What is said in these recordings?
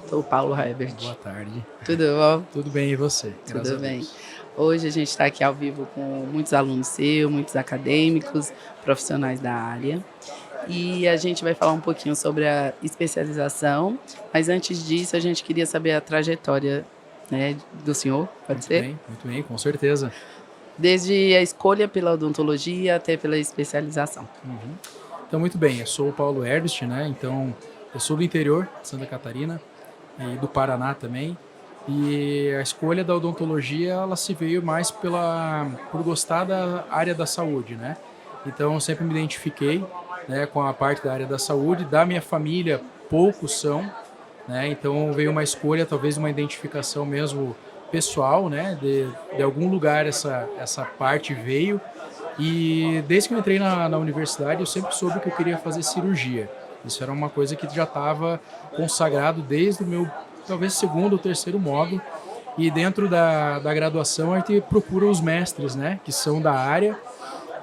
Sou o Paulo Herbert. Boa tarde. Tudo bom? Tudo bem, e você? Tudo bem. Hoje a gente está aqui ao vivo com muitos alunos seus, muitos acadêmicos, profissionais da área. E a gente vai falar um pouquinho sobre a especialização, mas antes disso a gente queria saber a trajetória, né, do senhor, pode ser? Muito bem, com certeza. Desde a escolha pela odontologia até pela especialização. Então, muito bem, eu sou o Paulo Herbert, né? Então, eu sou do interior de Santa Catarina e do Paraná também. E a escolha da odontologia, ela se veio mais por gostar da área da saúde, né? Então, eu sempre me identifiquei, né, com a parte da área da saúde. Da minha família, poucos são, né? Então, veio uma escolha, talvez uma identificação mesmo pessoal, né? De algum lugar essa parte veio. E desde que eu entrei na universidade, eu sempre soube que eu queria fazer cirurgia. Isso era uma coisa que já estava consagrado desde o meu, talvez, segundo ou terceiro módulo. E dentro da graduação, a gente procura os mestres, né, que são da área.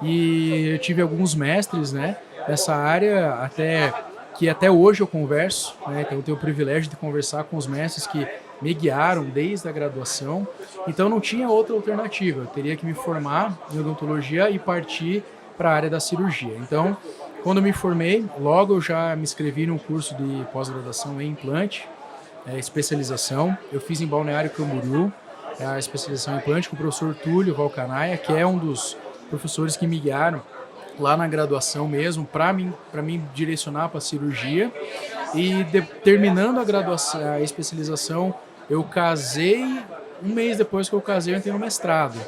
E eu tive alguns mestres, né, dessa área, até hoje eu converso, né, então eu tenho o privilégio de conversar com os mestres que me guiaram desde a graduação. Então não tinha outra alternativa, eu teria que me formar em odontologia e partir para a área da cirurgia. Então, quando eu me formei, logo eu já me inscrevi num curso de pós-graduação em implante, especialização. Eu fiz em Balneário Camboriú, a especialização em implante com o professor Túlio Valcanaia, que é um dos professores que me guiaram lá na graduação mesmo, para mim direcionar para a cirurgia. E terminando a graduação, a especialização, eu casei. Um mês depois que eu casei, eu entrei no mestrado.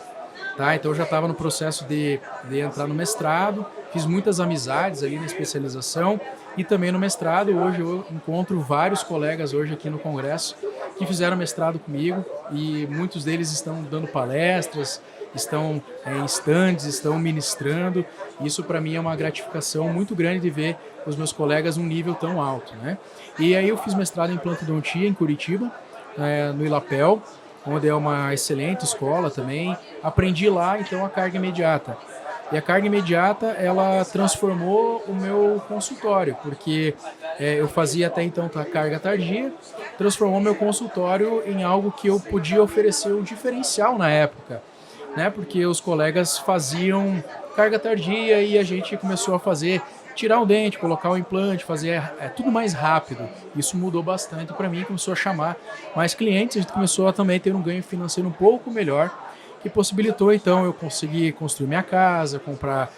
Tá? Então eu já estava no processo de entrar no mestrado, fiz muitas amizades ali na especialização e também no mestrado. Hoje eu encontro vários colegas hoje aqui no Congresso que fizeram mestrado comigo e muitos deles estão dando palestras, estão em stands, estão ministrando. Isso para mim é uma gratificação muito grande de ver os meus colegas num nível tão alto, né? E aí eu fiz mestrado em implantodontia em Curitiba, no Ilapel, onde é uma excelente escola também. Aprendi lá, então, a carga imediata. E a carga imediata, ela transformou o meu consultório, porque eu fazia até então a carga tardia, transformou meu consultório em algo que eu podia oferecer um diferencial na época, né? Porque os colegas faziam carga tardia e a gente começou a tirar um dente, colocar um implante, fazer tudo mais rápido. Isso mudou bastante para mim, começou a chamar mais clientes, a gente começou a também ter um ganho financeiro um pouco melhor, que possibilitou então eu conseguir construir minha casa, comprar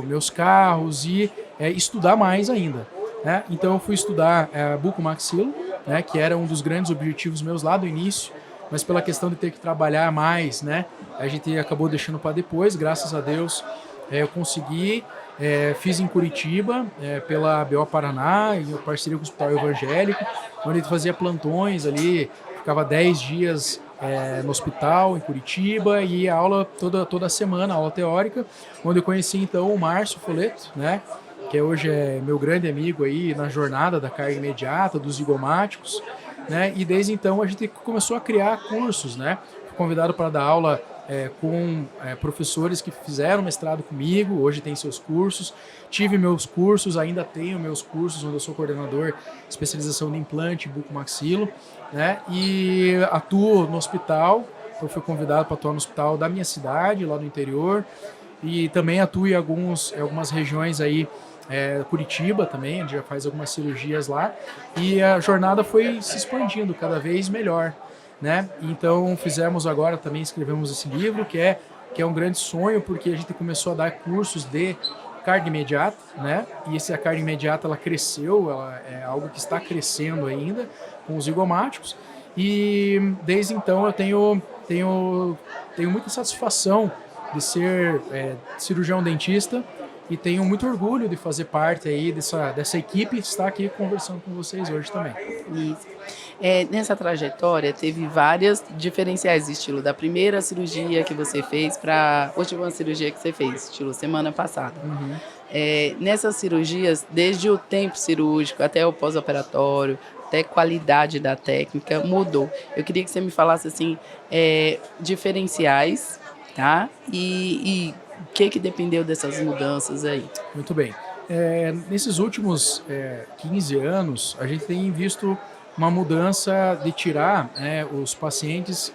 meus carros e estudar mais ainda, né? Então eu fui estudar bucomaxilo, né, que era um dos grandes objetivos meus lá do início, mas pela questão de ter que trabalhar mais, né, a gente acabou deixando para depois. Graças a Deus eu consegui. Fiz em Curitiba, pela BO Paraná, em parceria com o Hospital Evangélico, onde a gente fazia plantões ali, ficava 10 dias no hospital, em Curitiba, e a aula toda semana, aula teórica, onde eu conheci então o Márcio Foleto, né, que hoje é meu grande amigo aí na jornada da carga imediata, dos zigomáticos, né, e desde então a gente começou a criar cursos, né, fui convidado para dar aula com professores que fizeram mestrado comigo, hoje tem seus cursos. Tive meus cursos, ainda tenho meus cursos, onde eu sou coordenador de especialização de implante bucomaxilo, né? E atuo no hospital, eu fui convidado para atuar no hospital da minha cidade, lá no interior, e também atuo em algumas regiões aí, Curitiba também, onde já faz algumas cirurgias lá, e a jornada foi se expandindo cada vez melhor, né? Então fizemos agora, também escrevemos esse livro, que é um grande sonho, porque a gente começou a dar cursos de carga imediata, né? E essa carga imediata, ela cresceu, ela é algo que está crescendo ainda com os zigomáticos, e desde então eu tenho muita satisfação de ser cirurgião dentista e tenho muito orgulho de fazer parte aí dessa equipe e estar aqui conversando com vocês hoje também. Isso. Nessa trajetória, teve várias diferenciais, estilo da primeira cirurgia que você fez para a última cirurgia que você fez, estilo semana passada. Uhum. Nessas cirurgias, desde o tempo cirúrgico até o pós-operatório, até qualidade da técnica, mudou. Eu queria que você me falasse assim, diferenciais, tá? E o que dependeu dessas mudanças aí? Muito bem. Nesses últimos 15 anos, a gente tem visto uma mudança de tirar os pacientes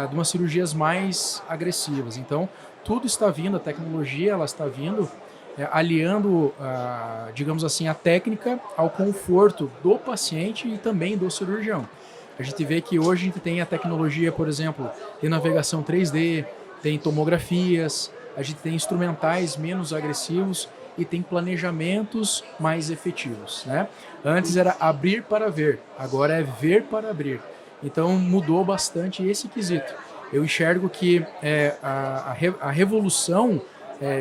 de umas cirurgias mais agressivas. Então, tudo está vindo, a tecnologia ela está vindo, aliando, digamos assim, a técnica ao conforto do paciente e também do cirurgião. A gente vê que hoje a gente tem a tecnologia, por exemplo, de navegação 3D, tem tomografias, a gente tem instrumentais menos agressivos e tem planejamentos mais efetivos, né? Antes era abrir para ver, agora é ver para abrir. Então mudou bastante esse quesito. Eu enxergo que a revolução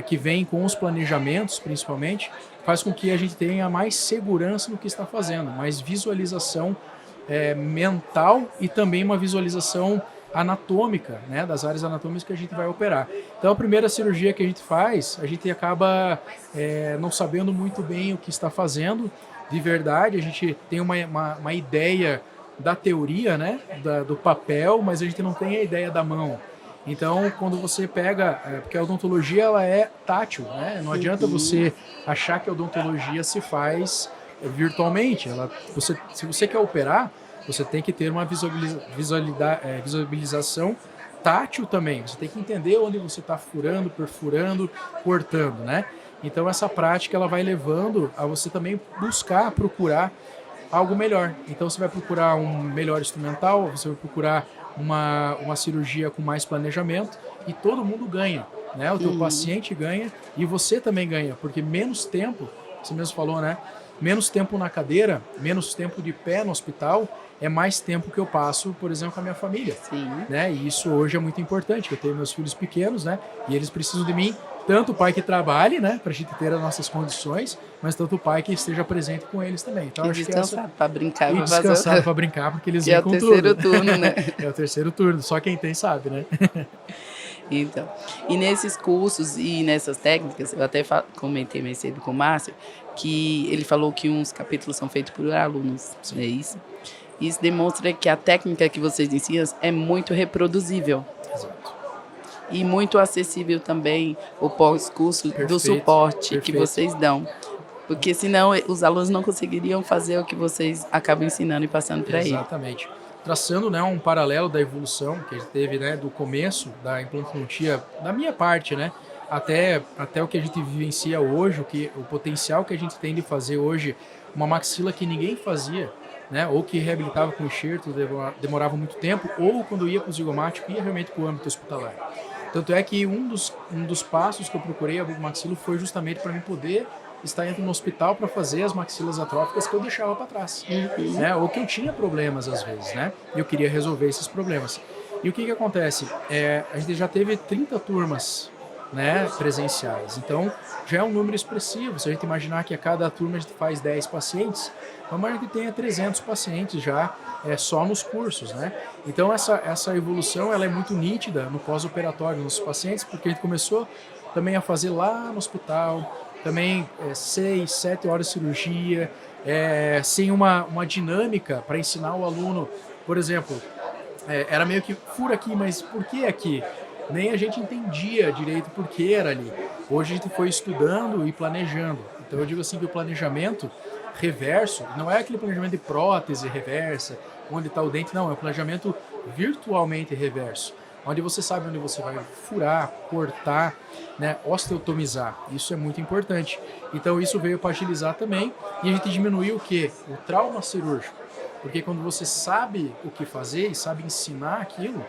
que vem com os planejamentos, principalmente, faz com que a gente tenha mais segurança no que está fazendo, mais visualização mental e também uma visualização anatômica, né, das áreas anatômicas que a gente vai operar. Então, a primeira cirurgia que a gente faz, a gente acaba não sabendo muito bem o que está fazendo, de verdade, a gente tem uma ideia da teoria, né, do papel, mas a gente não tem a ideia da mão. Então, quando você pega, porque a odontologia ela é tátil, né, não adianta você achar que a odontologia se faz virtualmente. Se você quer operar, você tem que ter uma visualização tátil também. Você tem que entender onde você está furando, perfurando, cortando, né? Então essa prática ela vai levando a você também procurar algo melhor. Então você vai procurar um melhor instrumental, você vai procurar uma cirurgia com mais planejamento e todo mundo ganha, né? O teu paciente ganha e você também ganha, porque menos tempo, você mesmo falou, né? Menos tempo na cadeira, menos tempo de pé no hospital, é mais tempo que eu passo, por exemplo, com a minha família. Sim. Né? E isso hoje é muito importante, eu tenho meus filhos pequenos, né? E eles precisam de mim, tanto o pai que trabalhe, né? Para a gente ter as nossas condições, mas tanto o pai que esteja presente com eles também. Então, E acho descansado para brincar. E descansado para brincar, porque eles vêm com tudo. É o terceiro turno, né? É o terceiro turno, só quem tem sabe, né? Então, e nesses cursos e nessas técnicas, eu até comentei mais cedo com o Márcio, que ele falou que uns capítulos são feitos por alunos, não é isso? Isso demonstra que a técnica que vocês ensinam é muito reproduzível. Exato. E muito acessível também o pós-curso do suporte que vocês dão. Porque senão os alunos não conseguiriam fazer o que vocês acabam ensinando e passando para eles. Exatamente. Traçando, né, um paralelo da evolução que a gente teve, né, do começo da implantodontia, da minha parte, né, até o que a gente vivencia hoje, o potencial que a gente tem de fazer hoje uma maxila que ninguém fazia, né, ou que reabilitava com enxerto, demorava muito tempo, ou quando ia para o zigomático, ia realmente para o âmbito hospitalar. Tanto é que um dos passos que eu procurei a maxilo foi justamente para mim poder estar indo no hospital para fazer as maxilas atróficas que eu deixava para trás, né? Ou que eu tinha problemas às vezes, né? E eu queria resolver esses problemas. E o que acontece? A gente já teve 30 turmas, né, presenciais, então já é um número expressivo. Se a gente imaginar que a cada turma a gente faz 10 pacientes, vamos imaginar que tenha 300 pacientes já só nos cursos, né? Então essa evolução ela é muito nítida no pós-operatório nos pacientes, porque a gente começou também a fazer lá no hospital, também 6, 7 horas de cirurgia, sem uma dinâmica para ensinar o aluno. Por exemplo, era meio que fura aqui, mas por que aqui? Nem a gente entendia direito por que era ali. Hoje a gente foi estudando e planejando. Então eu digo assim que o planejamento reverso não é aquele planejamento de prótese reversa, onde está o dente, não, é um planejamento virtualmente reverso, onde você sabe onde você vai furar, cortar, né, osteotomizar. Isso é muito importante. Então isso veio para agilizar também e a gente diminuiu o quê? O trauma cirúrgico. Porque quando você sabe o que fazer e sabe ensinar aquilo,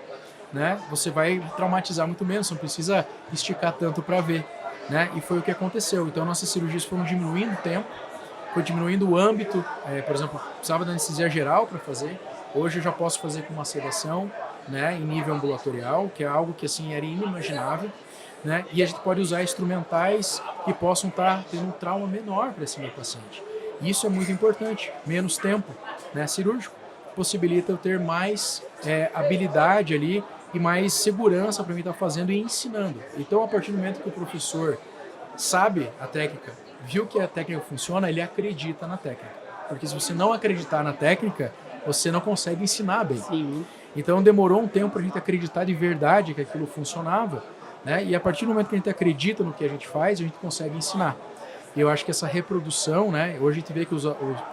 né, você vai traumatizar muito menos, você não precisa esticar tanto para ver, né? E foi o que aconteceu. Então nossas cirurgias foram diminuindo o tempo, foi diminuindo o âmbito. Por exemplo, precisava de anestesia geral para fazer. Hoje eu já posso fazer com uma sedação, né, em nível ambulatorial, que é algo que assim era inimaginável. né? E a gente pode usar instrumentais que possam estar tendo um trauma menor para esse meu paciente. Isso é muito importante. Menos tempo, né, cirúrgico possibilita eu ter mais habilidade ali e mais segurança para mim estar fazendo e ensinando. Então, a partir do momento que o professor sabe a técnica, viu que a técnica funciona, ele acredita na técnica. Porque se você não acreditar na técnica, você não consegue ensinar bem. Sim. Então demorou um tempo para a gente acreditar de verdade que aquilo funcionava, né? E a partir do momento que a gente acredita no que a gente faz, a gente consegue ensinar. E eu acho que essa reprodução, né? Hoje a gente vê que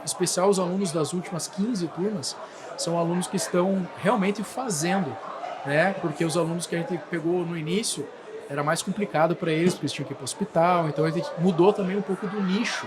especial os alunos das últimas 15 turmas são alunos que estão realmente fazendo, né? Porque os alunos que a gente pegou no início era mais complicado para eles, porque eles tinham que ir para o hospital, então a gente mudou também um pouco do nicho,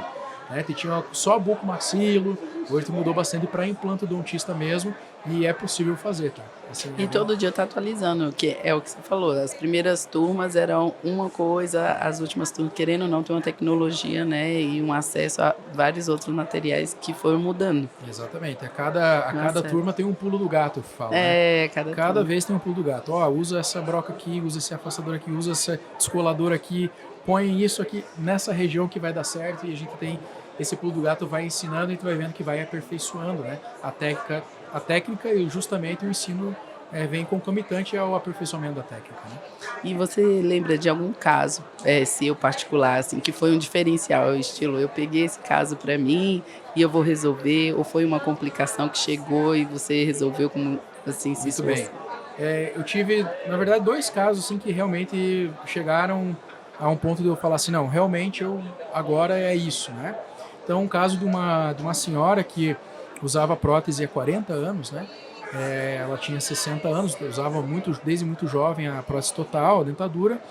né? Tinha só bucomaxilo, hoje mudou bastante para implantodontista mesmo, e é possível fazer, tá? Assim, E todo dia está atualizando, que é o que você falou. As primeiras turmas eram uma coisa, as últimas turmas, querendo ou não, tem uma tecnologia, né, e um acesso a vários outros materiais que foram mudando. Exatamente. A cada turma tem um pulo do gato, eu falo, né? Cada Cada turma. vez tem um pulo do gato. Ó, usa essa broca aqui, usa esse afastador aqui, usa esse descolador aqui, põe isso aqui nessa região que vai dar certo, e a gente tem esse pulo do gato, vai ensinando e tu vai vendo que vai aperfeiçoando, né? A técnica e justamente o ensino vem concomitante ao aperfeiçoamento da técnica, né? E você lembra de algum caso, seu particular, assim, que foi um diferencial, estilo, eu peguei esse caso para mim e eu vou resolver, ou foi uma complicação que chegou e você resolveu como, assim, se Muito bem. esforçou? Eu tive, na verdade, 2 casos assim, que realmente chegaram a um ponto de eu falar assim, não, realmente agora é isso, né? Então, um caso de uma senhora que usava prótese há 40 anos, né? Ela tinha 60 anos, usava desde muito jovem a prótese total, a dentadura,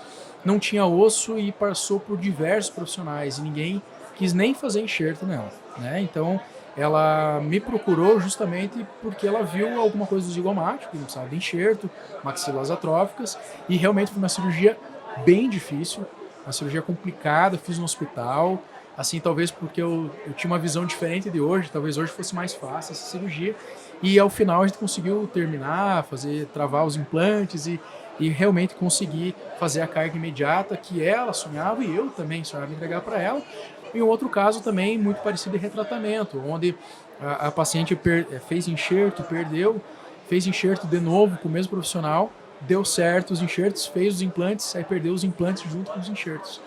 não tinha osso e passou por diversos profissionais e ninguém quis nem fazer enxerto nela, né? Então, ela me procurou justamente porque ela viu alguma coisa do zigomático, que não precisava de enxerto, maxilas atróficas, e realmente foi uma cirurgia bem difícil, uma cirurgia complicada, fiz no hospital, assim, talvez porque eu tinha uma visão diferente de hoje, talvez hoje fosse mais fácil essa cirurgia, e ao final a gente conseguiu terminar, travar os implantes e realmente conseguir fazer a carga imediata que ela sonhava e eu também sonhava em entregar para ela. E um outro caso também muito parecido de retratamento, onde a paciente fez enxerto, perdeu, fez enxerto de novo com o mesmo profissional, deu certo os enxertos, fez os implantes, aí perdeu os implantes junto com os enxertos.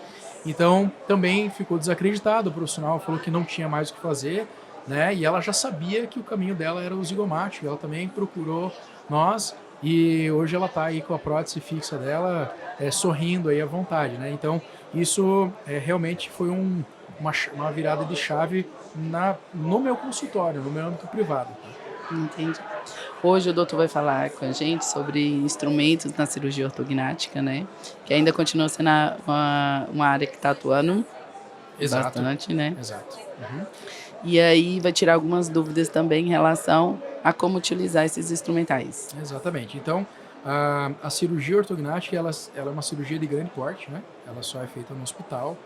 Então também ficou desacreditado, o profissional falou que não tinha mais o que fazer, né? E ela já sabia que o caminho dela era o zigomático, ela também procurou nós e hoje ela está aí com a prótese fixa dela, sorrindo aí à vontade, né? Então isso realmente foi uma virada de chave no meu consultório, no meu âmbito privado. Entendi. Hoje o doutor vai falar com a gente sobre instrumentos na cirurgia ortognática, né? Que ainda continua sendo uma área que está atuando Exato, bastante, né? exato. Uhum. E aí vai tirar algumas dúvidas também em relação a como utilizar esses instrumentais. Exatamente. Então, a cirurgia ortognática, ela é uma cirurgia de grande porte, né? Ela só é feita no hospital,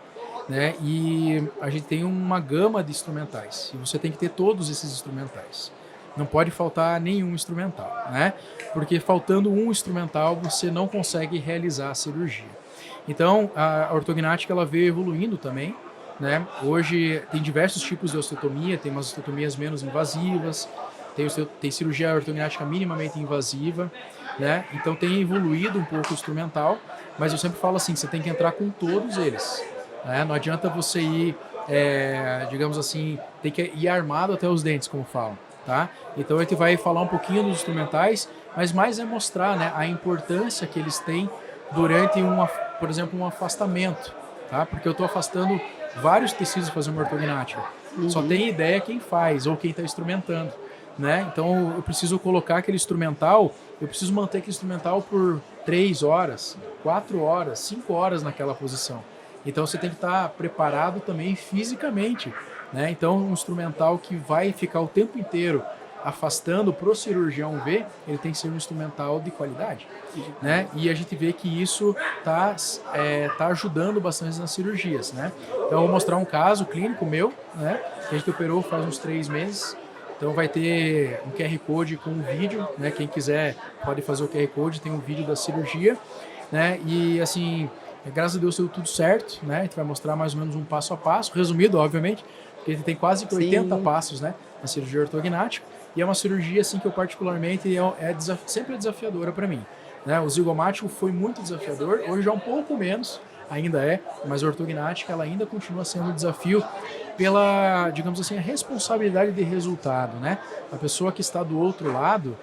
né? E a gente tem uma gama de instrumentais. E você tem que ter todos esses instrumentais. Não pode faltar nenhum instrumental, né? Porque faltando um instrumental, você não consegue realizar a cirurgia. Então, a ortognática, ela veio evoluindo também, né? Hoje tem diversos tipos de osteotomia, tem umas osteotomias menos invasivas, tem cirurgia ortognática minimamente invasiva, né? Então tem evoluído um pouco o instrumental, mas eu sempre falo assim, você tem que entrar com todos eles, né? Não adianta você ir, digamos assim, tem que ir armado até os dentes, como falam, tá? Então a gente vai falar um pouquinho dos instrumentais, mas mais é mostrar, né, a importância que eles têm durante por exemplo, um afastamento, tá? Porque eu estou afastando vários tecidos para fazer uma ortognática. Só tem ideia quem faz ou quem está instrumentando, né? Então eu preciso colocar aquele instrumental, eu preciso manter aquele instrumental por 3 horas, 4 horas, 5 horas naquela posição. Então você tem que estar preparado também fisicamente, né? Então um instrumental que vai ficar o tempo inteiro afastando para o cirurgião ver, ele tem que ser um instrumental de qualidade, né? E a gente vê que isso tá ajudando bastante nas cirurgias, né? Então eu vou mostrar um caso clínico meu, né? Que a gente operou faz uns 3 meses. Então vai ter um QR Code com um vídeo, né? Quem quiser pode fazer o QR Code, tem um vídeo da cirurgia, né? E assim, Graças a Deus deu tudo certo, né? A gente vai mostrar mais ou menos um passo a passo, resumido, obviamente, porque a gente tem quase que 80 passos, né, na cirurgia ortognática, e é uma cirurgia assim que eu particularmente sempre é desafiadora para mim, né? O zigomático foi muito desafiador, hoje é um pouco menos, ainda é, mas a ortognática ela ainda continua sendo um desafio pela, digamos assim, a responsabilidade de resultado, né? A pessoa que está do outro lado,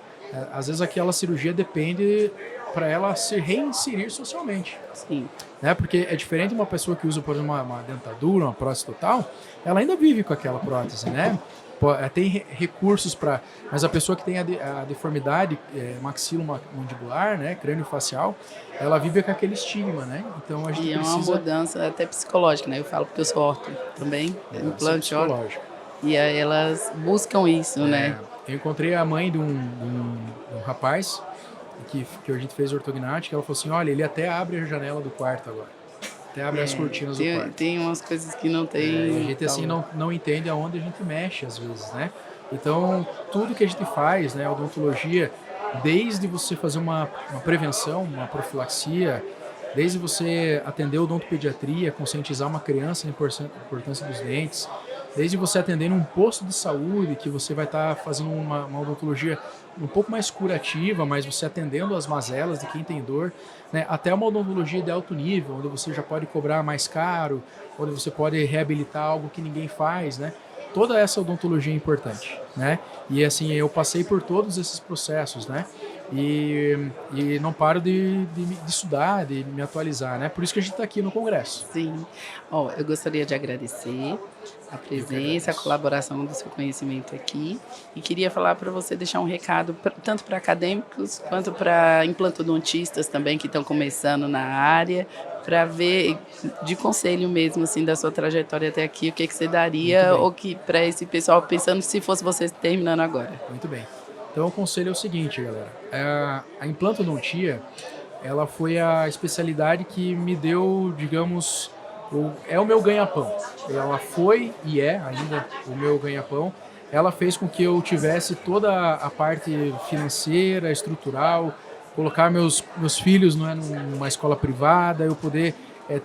às vezes aquela cirurgia depende para ela se reinserir socialmente. Sim. Né? Porque é diferente de uma pessoa que usa, por exemplo, uma dentadura, uma prótese total, ela ainda vive com aquela prótese, né? Tem recursos para... Mas a pessoa que tem a deformidade maxilomandibular, né, crânio-facial, ela vive com aquele estigma, né? Então a gente e precisa... é uma mudança até psicológica, né? Eu falo porque eu sou orto também, implante orto. E aí elas buscam isso, né? Eu encontrei a mãe de um rapaz que a gente fez ortognática, ela falou assim, olha, ele até abre a janela do quarto agora. Até abre as cortinas do quarto. Tem umas coisas que não tem... a gente assim não entende aonde a gente mexe às vezes, né? Então, tudo que a gente faz, né, odontologia, desde você fazer uma prevenção, uma profilaxia, desde você atender odontopediatria, conscientizar uma criança na importância dos dentes, desde você atender num posto de saúde, que você vai estar fazendo uma odontologia um pouco mais curativa, mas você atendendo as mazelas de quem tem dor, né? Até uma odontologia de alto nível, onde você já pode cobrar mais caro, onde você pode reabilitar algo que ninguém faz, né? Toda essa odontologia é importante, né? E assim, eu passei por todos esses processos, né? E não paro de estudar, de me atualizar, né? Por isso que a gente está aqui no Congresso. Sim. Eu gostaria de agradecer a presença, a colaboração do seu conhecimento aqui, e queria falar para você deixar um recado tanto para acadêmicos quanto para implantodontistas também que estão começando na área, para ver de conselho mesmo assim da sua trajetória até aqui, o que você daria ou que para esse pessoal pensando se fosse você terminando agora. Muito bem. Então o conselho é o seguinte, galera, a implantodontia, ela foi a especialidade que me deu, digamos, é o meu ganha-pão. Ela foi e é ainda o meu ganha-pão. Ela fez com que eu tivesse toda a parte financeira, estrutural, colocar meus filhos, não é, numa escola privada, eu poder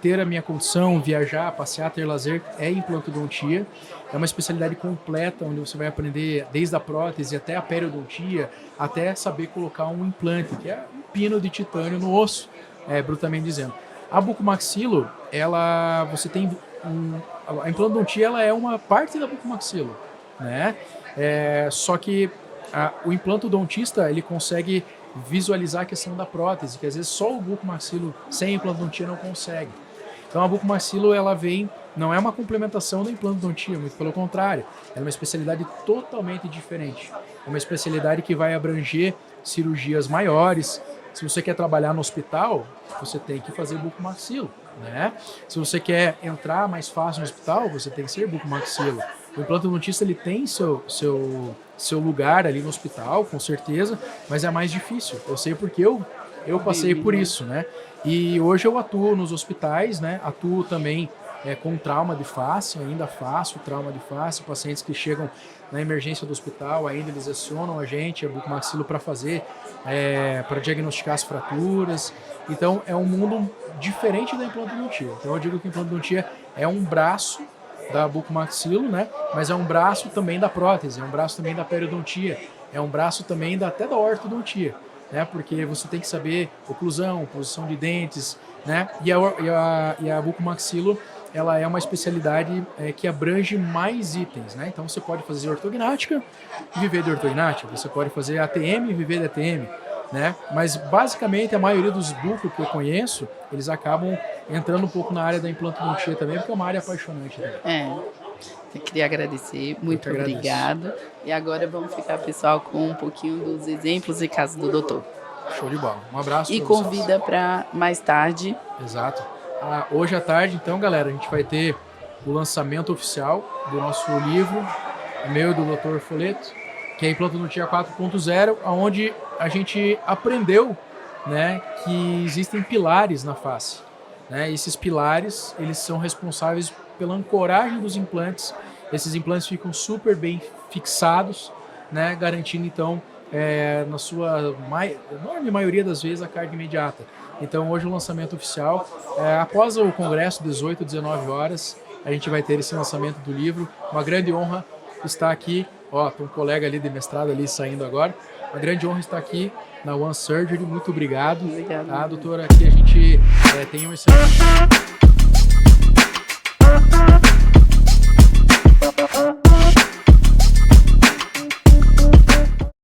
ter a minha condição, viajar, passear, ter lazer, é implantodontia. É uma especialidade completa, onde você vai aprender desde a prótese até a periodontia, até saber colocar um implante, que é um pino de titânio no osso, brutalmente dizendo. A bucomaxilo, você tem a implantodontia, ela é uma parte da bucomaxilo, né? Só que o implantodontista, ele consegue visualizar a questão da prótese, que às vezes só o bucomaxilo sem implantodontia não consegue. Então a bucomaxilo, ela não é uma complementação da implantodontia, muito pelo contrário, ela é uma especialidade totalmente diferente. É uma especialidade que vai abranger cirurgias maiores. Se você quer trabalhar no hospital, você tem que fazer bucomaxilo, né? Se você quer entrar mais fácil no hospital, você tem que ser bucomaxilo. O implantodontista, ele tem seu lugar ali no hospital, com certeza, mas é mais difícil. Eu sei porque eu passei por isso, né? E hoje eu atuo nos hospitais, né? Atuo também com trauma de face, ainda faço trauma de face, pacientes que chegam na emergência do hospital, ainda eles acionam a gente, a bucomaxilo, para fazer, para diagnosticar as fraturas. Então é um mundo diferente da implantodontia. Então eu digo que a implantodontia é um braço da bucomaxilo, né? Mas é um braço também da prótese, é um braço também da periodontia, é um braço também até da ortodontia, né? Porque você tem que saber oclusão, posição de dentes, né? E a bucomaxilo, ela é uma especialidade que abrange mais itens, né? Então você pode fazer ortognática e viver de ortognática, você pode fazer ATM e viver de ATM, né? Mas basicamente a maioria dos bucos que eu conheço, eles acabam entrando um pouco na área da implantodontia também, porque é uma área apaixonante também. Eu queria agradecer, muito obrigado. E agora vamos ficar, pessoal, com um pouquinho dos exemplos e casos do doutor. Show de bola. Um abraço. E convida para mais tarde. Exato. Hoje à tarde, então, galera, a gente vai ter o lançamento oficial do nosso livro, meu e do Dr. Foleto, que é Implantodontia 4.0, onde a gente aprendeu, né, que existem pilares na face, né? Esses pilares, eles são responsáveis pela ancoragem dos implantes. Esses implantes ficam super bem fixados, né, garantindo então na sua enorme maioria das vezes a carga imediata. Então hoje o lançamento oficial, após o congresso, 18, 19 horas, a gente vai ter esse lançamento do livro. Uma grande honra estar aqui. Ó, tem um colega ali de mestrado ali saindo agora. Uma grande honra estar aqui na One Surgery. Muito obrigado. Obrigada. Tá, doutora? Aqui a gente tem um excelente...